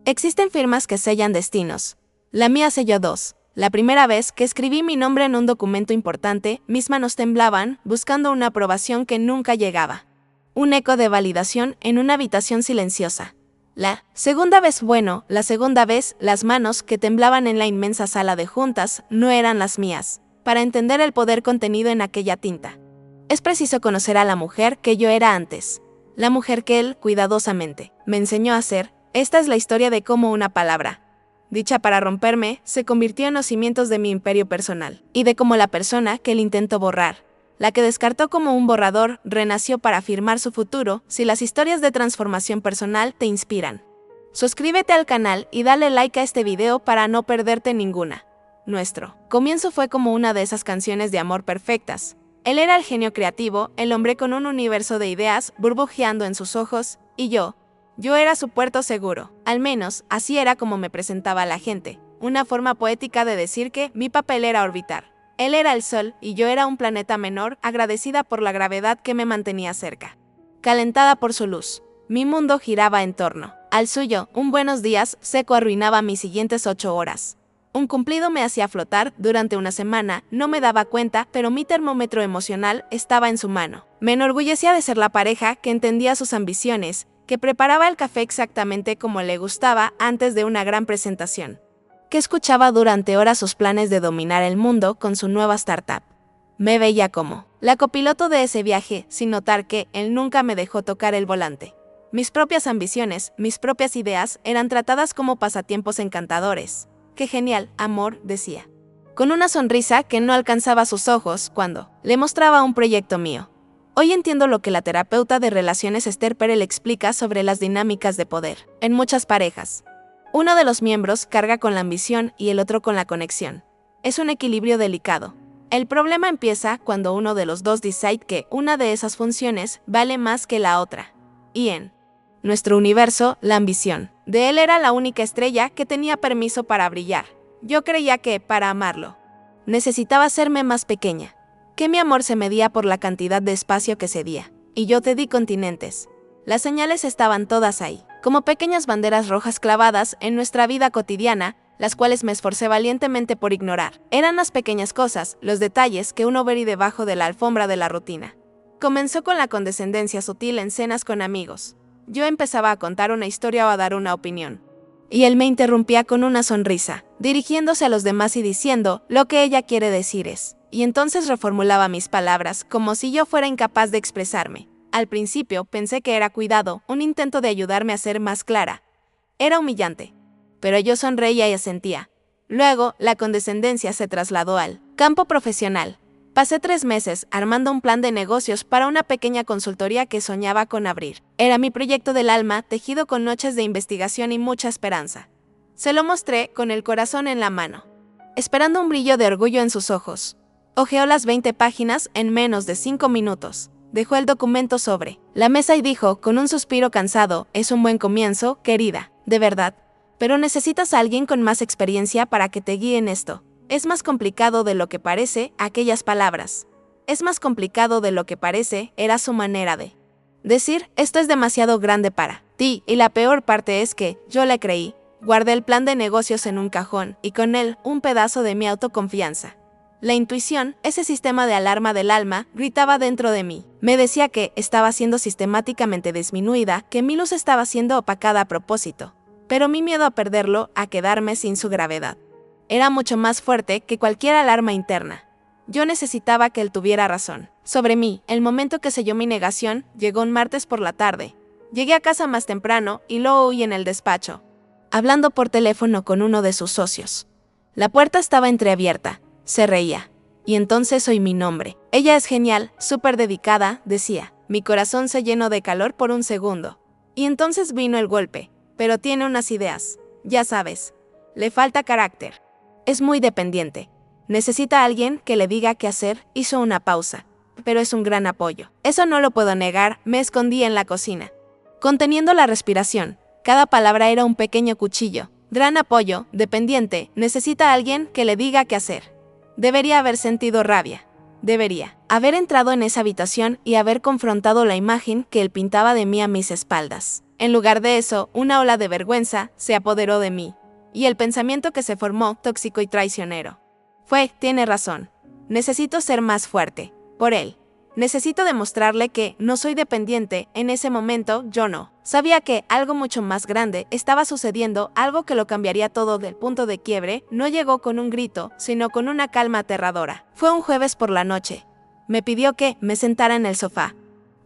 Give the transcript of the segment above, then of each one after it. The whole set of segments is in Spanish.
Existen firmas que sellan destinos. La mía selló dos. La primera vez que escribí mi nombre en un documento importante, mis manos temblaban, buscando una aprobación que nunca llegaba. Un eco de validación en una habitación silenciosa. La segunda vez, las manos que temblaban en la inmensa sala de juntas no eran las mías. Para entender el poder contenido en aquella tinta, es preciso conocer a la mujer que yo era antes. La mujer que él, cuidadosamente, me enseñó a ser. Esta es la historia de cómo una palabra, dicha para romperme, se convirtió en los cimientos de mi imperio personal, y de cómo la persona que él intentó borrar, la que descartó como un borrador, renació para afirmar su futuro. Si las historias de transformación personal te inspiran, suscríbete al canal y dale like a este video para no perderte ninguna. Nuestro comienzo fue como una de esas canciones de amor perfectas. Él era el genio creativo, el hombre con un universo de ideas burbujeando en sus ojos, y yo era su puerto seguro. Al menos, así era como me presentaba a la gente. Una forma poética de decir que mi papel era orbitar. Él era el sol y yo era un planeta menor, agradecida por la gravedad que me mantenía cerca. Calentada por su luz, mi mundo giraba en torno al suyo. Un buenos días seco arruinaba mis siguientes 8 horas. Un cumplido me hacía flotar durante una semana, no me daba cuenta, pero mi termómetro emocional estaba en su mano. Me enorgullecía de ser la pareja que entendía sus ambiciones, que preparaba el café exactamente como le gustaba antes de una gran presentación, que escuchaba durante horas sus planes de dominar el mundo con su nueva startup. Me veía como la copiloto de ese viaje, sin notar que él nunca me dejó tocar el volante. Mis propias ambiciones, mis propias ideas eran tratadas como pasatiempos encantadores. ¡Qué genial, amor!, decía, con una sonrisa que no alcanzaba sus ojos cuando le mostraba un proyecto mío. Hoy entiendo lo que la terapeuta de relaciones Esther Perel explica sobre las dinámicas de poder en muchas parejas. Uno de los miembros carga con la ambición y el otro con la conexión. Es un equilibrio delicado. El problema empieza cuando uno de los dos decide que una de esas funciones vale más que la otra. Y en nuestro universo, la ambición de él era la única estrella que tenía permiso para brillar. Yo creía que, para amarlo, necesitaba hacerme más pequeña, que mi amor se medía por la cantidad de espacio que cedía, y yo te di continentes. Las señales estaban todas ahí, como pequeñas banderas rojas clavadas en nuestra vida cotidiana, las cuales me esforcé valientemente por ignorar. Eran las pequeñas cosas, los detalles que uno vería debajo de la alfombra de la rutina. Comenzó con la condescendencia sutil en cenas con amigos. Yo empezaba a contar una historia o a dar una opinión, y él me interrumpía con una sonrisa, dirigiéndose a los demás y diciendo, lo que ella quiere decir es, y entonces reformulaba mis palabras como si yo fuera incapaz de expresarme. Al principio pensé que era cuidado, un intento de ayudarme a ser más clara. Era humillante, pero yo sonreía y asentía. Luego, la condescendencia se trasladó al campo profesional. Pasé 3 meses armando un plan de negocios para una pequeña consultoría que soñaba con abrir. Era mi proyecto del alma, tejido con noches de investigación y mucha esperanza. Se lo mostré con el corazón en la mano, esperando un brillo de orgullo en sus ojos. Hojeó las 20 páginas en menos de 5 minutos. Dejó el documento sobre la mesa y dijo, con un suspiro cansado, es un buen comienzo, querida, de verdad, pero necesitas a alguien con más experiencia para que te guíe en esto. Es más complicado de lo que parece, aquellas palabras. Es más complicado de lo que parece, era su manera de decir, esto es demasiado grande para ti, y la peor parte es que yo le creí. Guardé el plan de negocios en un cajón, y con él, un pedazo de mi autoconfianza. La intuición, ese sistema de alarma del alma, gritaba dentro de mí. Me decía que estaba siendo sistemáticamente disminuida, que mi luz estaba siendo opacada a propósito. Pero mi miedo a perderlo, a quedarme sin su gravedad, era mucho más fuerte que cualquier alarma interna. Yo necesitaba que él tuviera razón sobre mí. El momento que selló mi negación llegó un martes por la tarde. Llegué a casa más temprano y lo oí en el despacho, hablando por teléfono con uno de sus socios. La puerta estaba entreabierta. Se reía. Y entonces oí mi nombre. Ella es genial, súper dedicada, decía. Mi corazón se llenó de calor por un segundo. Y entonces vino el golpe. Pero tiene unas ideas. Ya sabes. Le falta carácter. Es muy dependiente. Necesita a alguien que le diga qué hacer. Hizo una pausa. Pero es un gran apoyo. Eso no lo puedo negar. Me escondí en la cocina, conteniendo la respiración. Cada palabra era un pequeño cuchillo. Gran apoyo, dependiente, necesita a alguien que le diga qué hacer. Debería haber sentido rabia. Debería haber entrado en esa habitación y haber confrontado la imagen que él pintaba de mí a mis espaldas. En lugar de eso, una ola de vergüenza se apoderó de mí. Y el pensamiento que se formó, tóxico y traicionero. Tiene razón. Necesito ser más fuerte. Por él. Necesito demostrarle que no soy dependiente. En ese momento, yo no. Sabía que algo mucho más grande estaba sucediendo, algo que lo cambiaría todo. Del punto de quiebre no llegó con un grito, sino con una calma aterradora. Fue un jueves por la noche. Me pidió que me sentara en el sofá.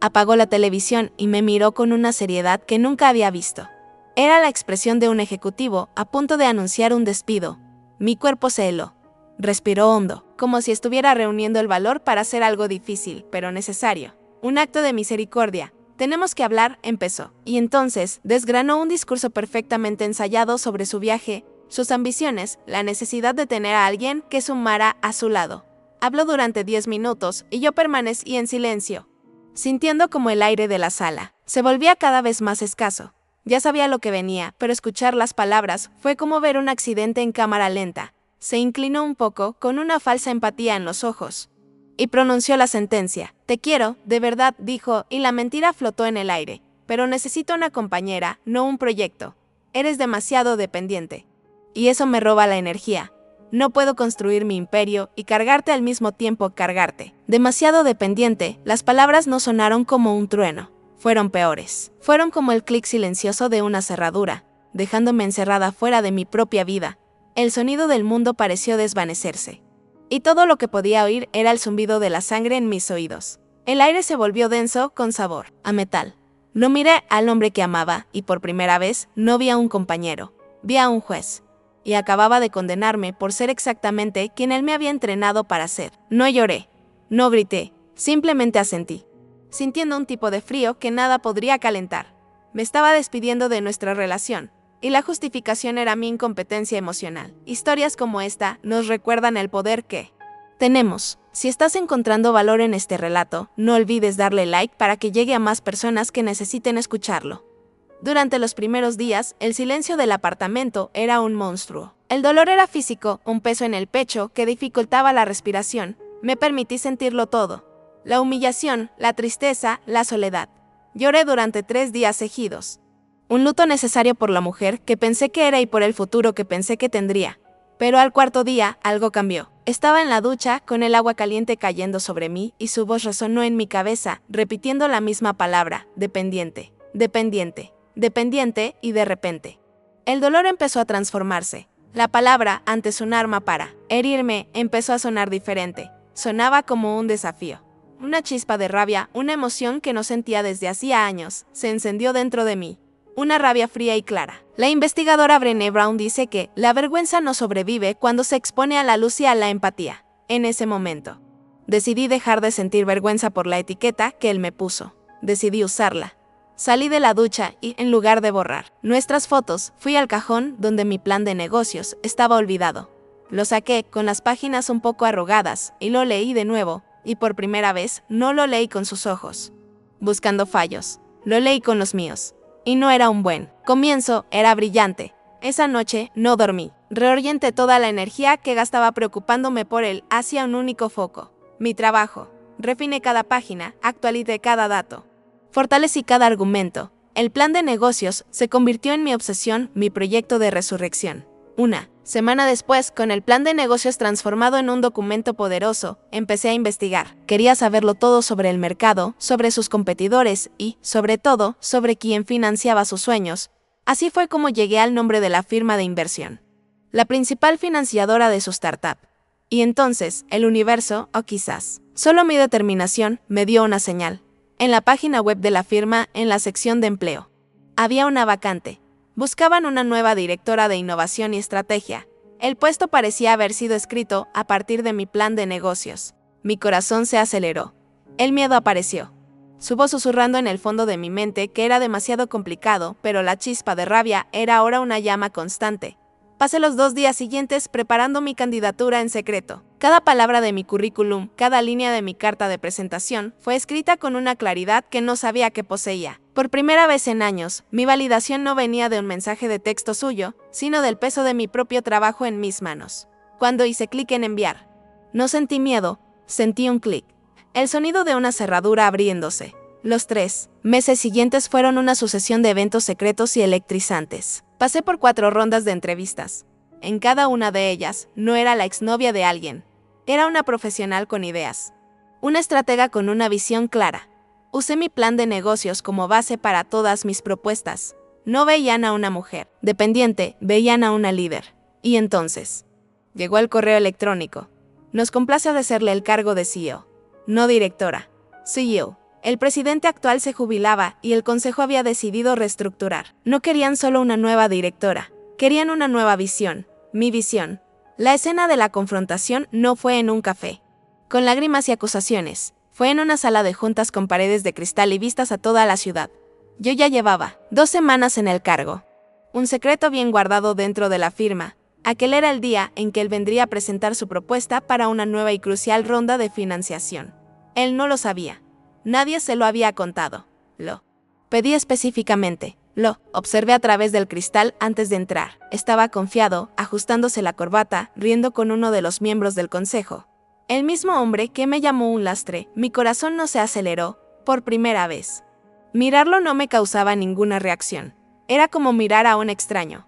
Apagó la televisión y me miró con una seriedad que nunca había visto. Era la expresión de un ejecutivo a punto de anunciar un despido. Mi cuerpo se heló. Respiró hondo, como si estuviera reuniendo el valor para hacer algo difícil, pero necesario. Un acto de misericordia. Tenemos que hablar, empezó. Y entonces desgranó un discurso perfectamente ensayado sobre su viaje, sus ambiciones, la necesidad de tener a alguien que sumara a su lado. Habló durante 10 minutos y yo permanecí en silencio, sintiendo como el aire de la sala se volvía cada vez más escaso. Ya sabía lo que venía, pero escuchar las palabras fue como ver un accidente en cámara lenta. Se inclinó un poco, con una falsa empatía en los ojos, y pronunció la sentencia. Te quiero, de verdad, dijo, y la mentira flotó en el aire. Pero necesito una compañera, no un proyecto. Eres demasiado dependiente. Y eso me roba la energía. No puedo construir mi imperio y cargarte al mismo tiempo cargarte. Demasiado dependiente, las palabras no sonaron como un trueno. Fueron peores. Fueron como el clic silencioso de una cerradura, dejándome encerrada fuera de mi propia vida. El sonido del mundo pareció desvanecerse. Y todo lo que podía oír era el zumbido de la sangre en mis oídos. El aire se volvió denso, con sabor a metal. No miré al hombre que amaba, y por primera vez no vi a un compañero. Vi a un juez. Y acababa de condenarme por ser exactamente quien él me había entrenado para ser. No lloré. No grité. Simplemente asentí, sintiendo un tipo de frío que nada podría calentar. Me estaba despidiendo de nuestra relación. Y la justificación era mi incompetencia emocional. Historias como esta nos recuerdan el poder que tenemos. Si estás encontrando valor en este relato, no olvides darle like para que llegue a más personas que necesiten escucharlo. Durante los primeros días, el silencio del apartamento era un monstruo. El dolor era físico, un peso en el pecho que dificultaba la respiración. Me permití sentirlo todo. La humillación, la tristeza, la soledad. Lloré durante 3 días seguidos. Un luto necesario por la mujer que pensé que era y por el futuro que pensé que tendría. Pero al 4.º día, algo cambió. Estaba en la ducha, con el agua caliente cayendo sobre mí, y su voz resonó en mi cabeza, repitiendo la misma palabra: dependiente, dependiente, dependiente, y de repente el dolor empezó a transformarse. La palabra, antes un arma para herirme, empezó a sonar diferente. Sonaba como un desafío. Una chispa de rabia, una emoción que no sentía desde hacía años, se encendió dentro de mí. Una rabia fría y clara. La investigadora Brené Brown dice que la vergüenza no sobrevive cuando se expone a la luz y a la empatía. En ese momento, decidí dejar de sentir vergüenza por la etiqueta que él me puso. Decidí usarla. Salí de la ducha y, en lugar de borrar nuestras fotos, fui al cajón donde mi plan de negocios estaba olvidado. Lo saqué con las páginas un poco arrugadas y lo leí de nuevo, y por primera vez no lo leí con sus ojos, buscando fallos. Lo leí con los míos. Y no era un buen comienzo, era brillante. Esa noche no dormí. Reorienté toda la energía que gastaba preocupándome por él hacia un único foco: mi trabajo. Refiné cada página, actualicé cada dato, fortalecí cada argumento. El plan de negocios se convirtió en mi obsesión, mi proyecto de resurrección. Una semana después, con el plan de negocios transformado en un documento poderoso, empecé a investigar. Quería saberlo todo sobre el mercado, sobre sus competidores y, sobre todo, sobre quién financiaba sus sueños. Así fue como llegué al nombre de la firma de inversión, la principal financiadora de su startup. Y entonces, el universo, o quizás solo mi determinación, me dio una señal. En la página web de la firma, en la sección de empleo, había una vacante. Buscaban una nueva directora de innovación y estrategia. El puesto parecía haber sido escrito a partir de mi plan de negocios. Mi corazón se aceleró. El miedo apareció. Su voz susurrando en el fondo de mi mente que era demasiado complicado, pero la chispa de rabia era ahora una llama constante. Pasé los 2 días siguientes preparando mi candidatura en secreto. Cada palabra de mi currículum, cada línea de mi carta de presentación, fue escrita con una claridad que no sabía que poseía. Por primera vez en años, mi validación no venía de un mensaje de texto suyo, sino del peso de mi propio trabajo en mis manos. Cuando hice clic en enviar, no sentí miedo, sentí un clic. El sonido de una cerradura abriéndose. Los 3 meses siguientes fueron una sucesión de eventos secretos y electrizantes. Pasé por 4 rondas de entrevistas. En cada una de ellas, no era la exnovia de alguien. Era una profesional con ideas. Una estratega con una visión clara. Usé mi plan de negocios como base para todas mis propuestas. No veían a una mujer dependiente, veían a una líder. Y entonces, llegó el correo electrónico. Nos complace ofrecerle el cargo de CEO. No directora. CEO. El presidente actual se jubilaba y el consejo había decidido reestructurar. No querían solo una nueva directora, querían una nueva visión. Mi visión. La escena de la confrontación no fue en un café, con lágrimas y acusaciones. Fue en una sala de juntas con paredes de cristal y vistas a toda la ciudad. Yo ya llevaba 2 semanas en el cargo. Un secreto bien guardado dentro de la firma. Aquel era el día en que él vendría a presentar su propuesta para una nueva y crucial ronda de financiación. Él no lo sabía. Nadie se lo había contado. Lo pedí específicamente. Lo observé a través del cristal antes de entrar. Estaba confiado, ajustándose la corbata, riendo con uno de los miembros del consejo. El mismo hombre que me llamó un lastre. Mi corazón no se aceleró, por primera vez. Mirarlo no me causaba ninguna reacción. Era como mirar a un extraño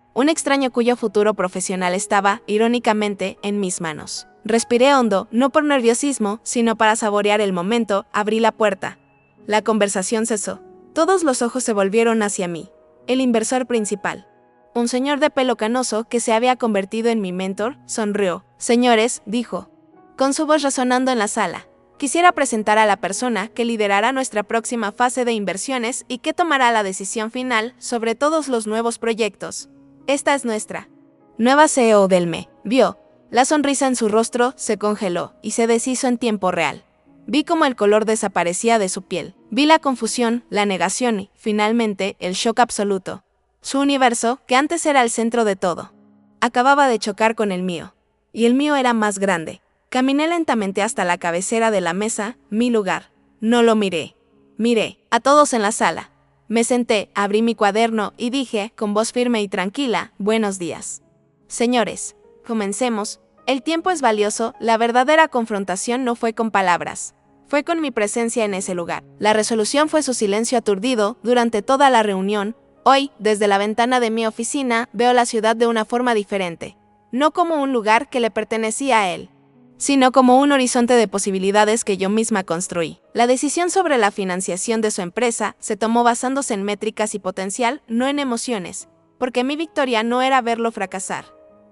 cuyo futuro profesional estaba, irónicamente, en mis manos. Respiré hondo, no por nerviosismo, sino para saborear el momento. Abrí la puerta. La conversación cesó. Todos los ojos se volvieron hacia mí. El inversor principal. Un señor de pelo canoso que se había convertido en mi mentor, sonrió. Señores, dijo, con su voz resonando en la sala. Quisiera presentar a la persona que liderará nuestra próxima fase de inversiones y que tomará la decisión final sobre todos los nuevos proyectos. Esta es nuestra nueva CEO del ME. Vio. La sonrisa en su rostro se congeló y se deshizo en tiempo real. Vi cómo el color desaparecía de su piel. Vi la confusión, la negación y, finalmente, el shock absoluto. Su universo, que antes era el centro de todo, acababa de chocar con el mío. Y el mío era más grande. Caminé lentamente hasta la cabecera de la mesa, mi lugar. No lo miré. Miré a todos en la sala. Me senté, abrí mi cuaderno y dije, con voz firme y tranquila, buenos días. Señores, comencemos. El tiempo es valioso, la verdadera confrontación no fue con palabras. Fue con mi presencia en ese lugar. La resolución fue su silencio aturdido durante toda la reunión. Hoy, desde la ventana de mi oficina, veo la ciudad de una forma diferente. No como un lugar que le pertenecía a él, sino como un horizonte de posibilidades que yo misma construí. La decisión sobre la financiación de su empresa se tomó basándose en métricas y potencial, no en emociones, porque mi victoria no era verlo fracasar.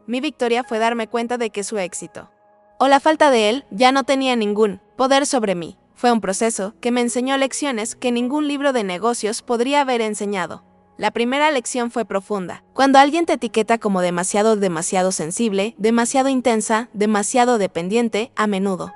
Mi victoria fue darme cuenta de que su éxito, o la falta de él, ya no tenía ningún poder sobre mí. Fue un proceso que me enseñó lecciones que ningún libro de negocios podría haber enseñado. La primera lección fue profunda. Cuando alguien te etiqueta como demasiado sensible, demasiado intensa, demasiado dependiente, a menudo,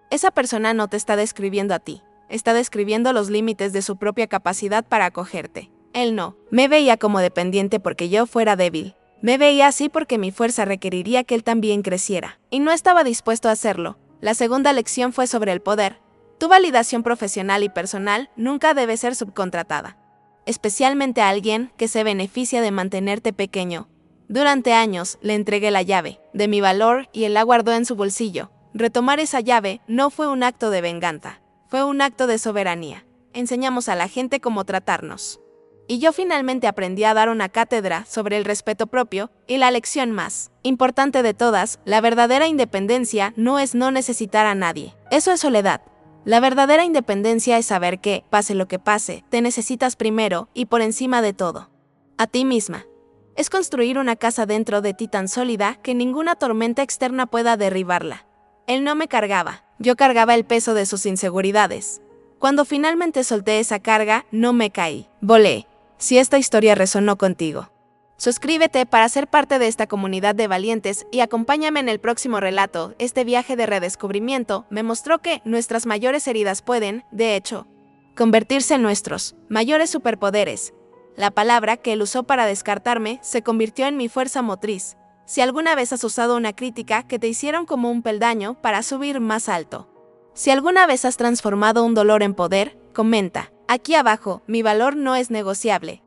esa persona no te está describiendo a ti, está describiendo los límites de su propia capacidad para acogerte. Él no me veía como dependiente porque yo fuera débil. Me veía así porque mi fuerza requeriría que él también creciera, y no estaba dispuesto a hacerlo. La segunda lección fue sobre el poder. Tu validación profesional y personal nunca debe ser subcontratada, especialmente a alguien que se beneficia de mantenerte pequeño. Durante años le entregué la llave de mi valor y él la guardó en su bolsillo. Retomar esa llave no fue un acto de venganza, fue un acto de soberanía. Enseñamos a la gente cómo tratarnos. Y yo finalmente aprendí a dar una cátedra sobre el respeto propio, y la lección más importante de todas, la verdadera independencia no es no necesitar a nadie. Eso es soledad. La verdadera independencia es saber que, pase lo que pase, te necesitas primero y por encima de todo a ti misma. Es construir una casa dentro de ti tan sólida que ninguna tormenta externa pueda derribarla. Él no me cargaba, yo cargaba el peso de sus inseguridades. Cuando finalmente solté esa carga, no me caí, volé. Si esta historia resonó contigo, suscríbete para ser parte de esta comunidad de valientes y acompáñame en el próximo relato. Este viaje de redescubrimiento me mostró que nuestras mayores heridas pueden, de hecho, convertirse en nuestros mayores superpoderes. La palabra que él usó para descartarme se convirtió en mi fuerza motriz. Si alguna vez has usado una crítica que te hicieron como un peldaño para subir más alto. Si alguna vez has transformado un dolor en poder, comenta. Aquí abajo, mi valor no es negociable.